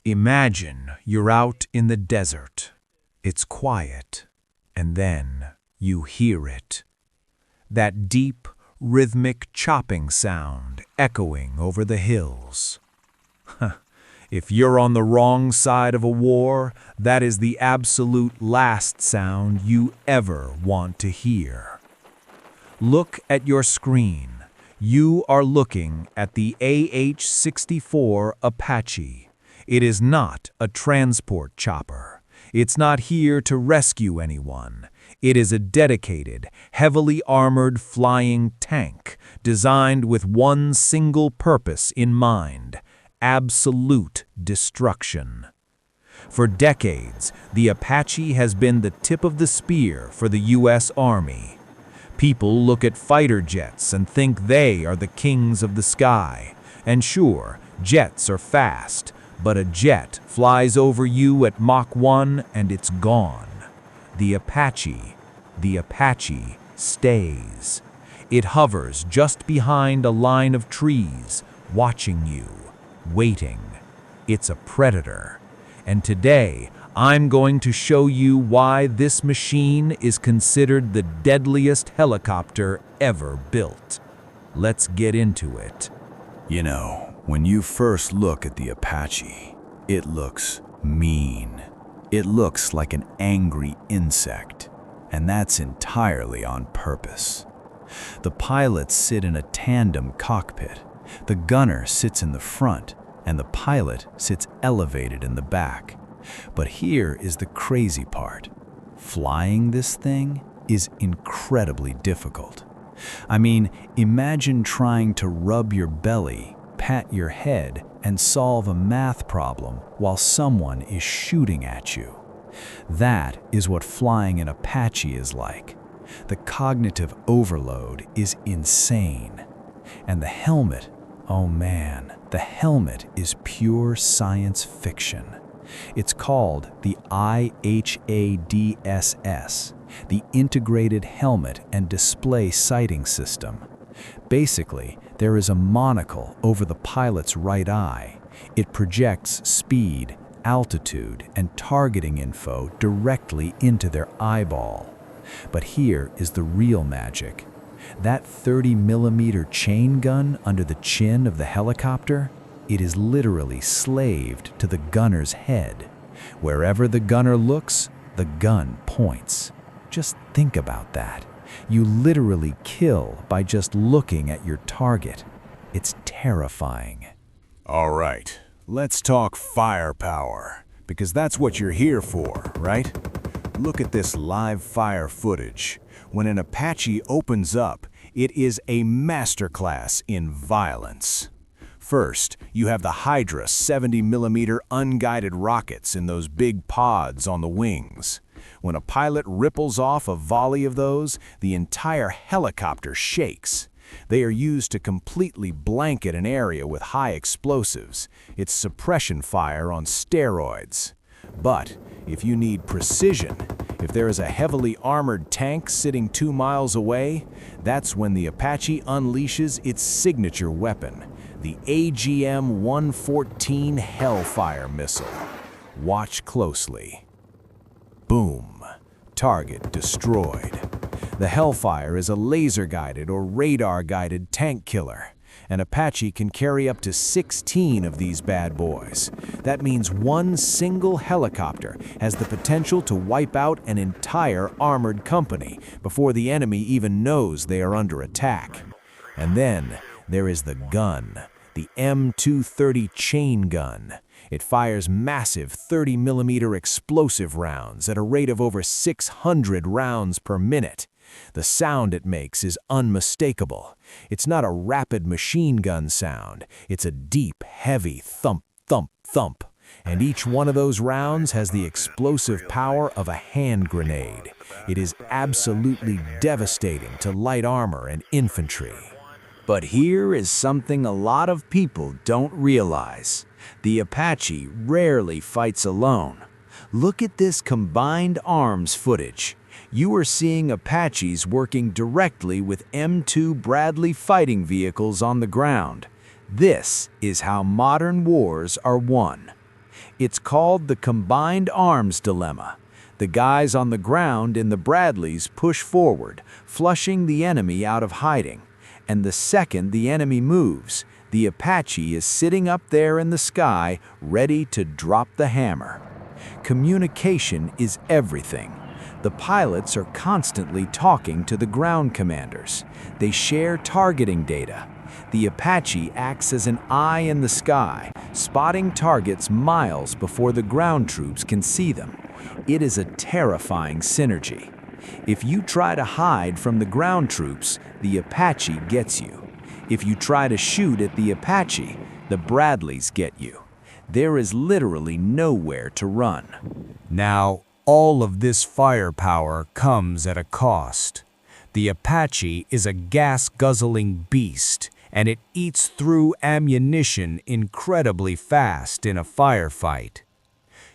Imagine you're out in the desert. It's quiet, and then you hear it. That deep, rhythmic chopping sound echoing over the hills. If you're on the wrong side of a war, that is the absolute last sound you ever want to hear. Look at your screen. You are looking at the AH-64 Apache. It is not a transport chopper. It's not here to rescue anyone. It is a dedicated, heavily armored flying tank designed with one single purpose in mind: absolute destruction. For decades, the Apache has been the tip of the spear for the U.S. Army. People look at fighter jets and think they are the kings of the sky. And sure, jets are fast, but a jet flies over you at Mach 1 and it's gone. The Apache stays. It hovers just behind a line of trees, watching you, waiting. It's a predator. And today, I'm going to show you why this machine is considered the deadliest helicopter ever built. Let's get into it. You know, when you first look at the Apache, it looks mean. It looks like an angry insect, and that's entirely on purpose. The pilots sit in a tandem cockpit. The gunner sits in the front, and the pilot sits elevated in the back. But here is the crazy part. Flying this thing is incredibly difficult. I mean, imagine trying to rub your belly, pat your head, and solve a math problem while someone is shooting at you. That is what flying an Apache is like. The cognitive overload is insane. And the helmet, oh man, the helmet is pure science fiction. It's called the IHADSS, the Integrated Helmet and Display Sighting System. Basically, there is a monocle over the pilot's right eye. It projects speed, altitude, and targeting info directly into their eyeball. But here is the real magic. That 30mm chain gun under the chin of the helicopter, it is literally slaved to the gunner's head. Wherever the gunner looks, the gun points. Just think about that. You literally kill by just looking at your target. It's terrifying. All right, let's talk firepower, because that's what you're here for, right? Look at this live fire footage. When an Apache opens up, it is a masterclass in violence. First, you have the Hydra 70mm unguided rockets in those big pods on the wings. When a pilot ripples off a volley of those, the entire helicopter shakes. They are used to completely blanket an area with high explosives. It's suppression fire on steroids. But if you need precision, if there is a heavily armored tank sitting 2 miles away, that's when the Apache unleashes its signature weapon, the AGM-114 Hellfire missile. Watch closely. Boom. Target destroyed. The Hellfire is a laser-guided or radar-guided tank killer. An Apache can carry up to 16 of these bad boys. That means one single helicopter has the potential to wipe out an entire armored company before the enemy even knows they are under attack. And then there is the gun, the M230 chain gun. It fires massive 30mm explosive rounds at a rate of over 600 rounds per minute. The sound it makes is unmistakable. It's not a rapid machine gun sound. It's a deep, heavy thump, thump, thump. And each one of those rounds has the explosive power of a hand grenade. It is absolutely devastating to light armor and infantry. But here is something a lot of people don't realize. The Apache rarely fights alone. Look at this combined arms footage. You are seeing Apaches working directly with M2 Bradley fighting vehicles on the ground. This is how modern wars are won. It's called the combined arms dilemma. The guys on the ground in the Bradleys push forward, flushing the enemy out of hiding. And the second the enemy moves, the Apache is sitting up there in the sky, ready to drop the hammer. Communication is everything. The pilots are constantly talking to the ground commanders. They share targeting data. The Apache acts as an eye in the sky, spotting targets miles before the ground troops can see them. It is a terrifying synergy. If you try to hide from the ground troops, the Apache gets you. If you try to shoot at the Apache, the Bradleys get you. There is literally nowhere to run. Now, all of this firepower comes at a cost. The Apache is a gas-guzzling beast, and it eats through ammunition incredibly fast in a firefight.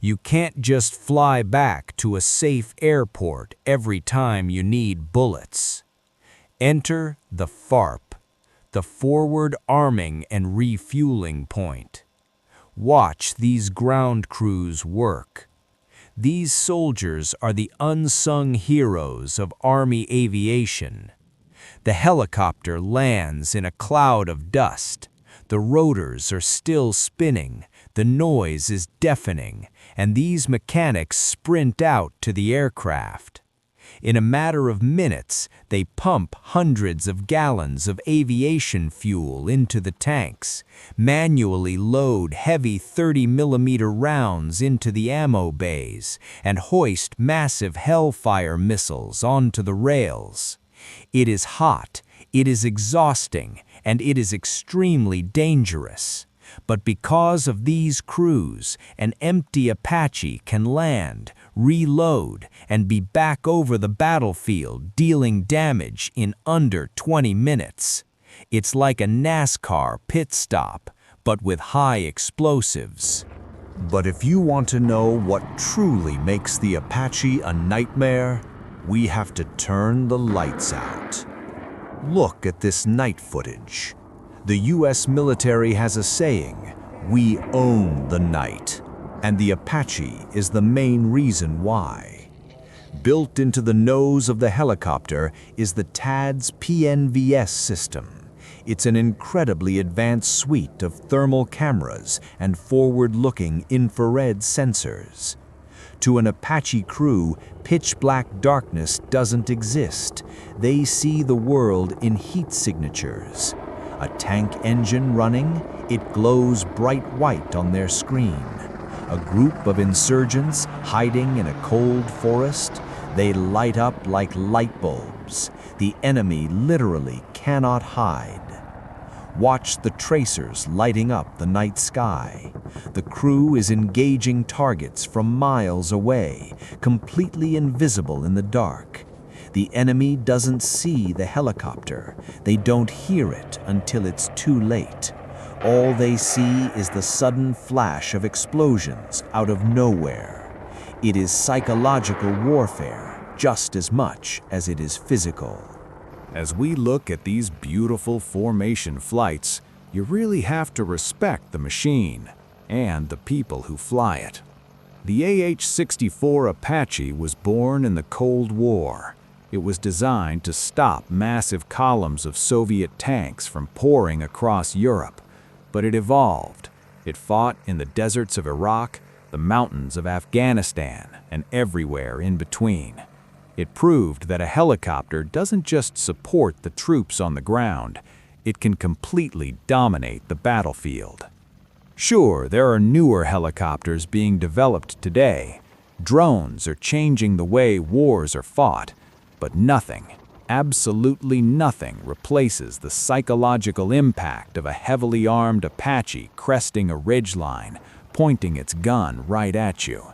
You can't just fly back to a safe airport every time you need bullets. Enter the FARP, the Forward Arming and Refueling Point. Watch these ground crews work. These soldiers are the unsung heroes of Army aviation. The helicopter lands in a cloud of dust. The rotors are still spinning, the noise is deafening, and these mechanics sprint out to the aircraft. In a matter of minutes, they pump hundreds of gallons of aviation fuel into the tanks, manually load heavy 30mm rounds into the ammo bays, and hoist massive Hellfire missiles onto the rails. It is hot, it is exhausting, and it is extremely dangerous. But because of these crews, an empty Apache can land, reload, and be back over the battlefield dealing damage in under 20 minutes. It's like a NASCAR pit stop, but with high explosives. But if you want to know what truly makes the Apache a nightmare, we have to turn the lights out. Look at this night footage. The US military has a saying, "We own the night," and the Apache is the main reason why. Built into the nose of the helicopter is the TADS PNVS system. It's an incredibly advanced suite of thermal cameras and forward-looking infrared sensors. To an Apache crew, pitch-black darkness doesn't exist. They see the world in heat signatures. A tank engine running, it glows bright white on their screen. A group of insurgents hiding in a cold forest, they light up like light bulbs. The enemy literally cannot hide. Watch the tracers lighting up the night sky. The crew is engaging targets from miles away, completely invisible in the dark. The enemy doesn't see the helicopter. They don't hear it until it's too late. All they see is the sudden flash of explosions out of nowhere. It is psychological warfare just as much as it is physical. As we look at these beautiful formation flights, you really have to respect the machine and the people who fly it. The AH-64 Apache was born in the Cold War. It was designed to stop massive columns of Soviet tanks from pouring across Europe. But it evolved. It fought in the deserts of Iraq, the mountains of Afghanistan, and everywhere in between. It proved that a helicopter doesn't just support the troops on the ground, it can completely dominate the battlefield. Sure, there are newer helicopters being developed today. Drones are changing the way wars are fought, but nothing, absolutely nothing replaces the psychological impact of a heavily armed Apache cresting a ridgeline, pointing its gun right at you.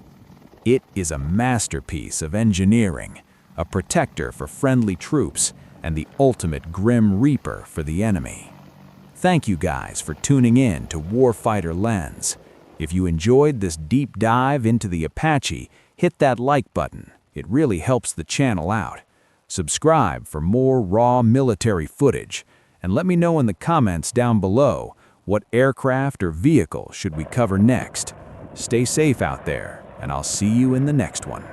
It is a masterpiece of engineering, a protector for friendly troops, and the ultimate grim reaper for the enemy. Thank you guys for tuning in to Warfighter Lens. If you enjoyed this deep dive into the Apache, hit that like button. It really helps the channel out. Subscribe for more raw military footage, and let me know in the comments down below what aircraft or vehicle should we cover next. Stay safe out there, and I'll see you in the next one.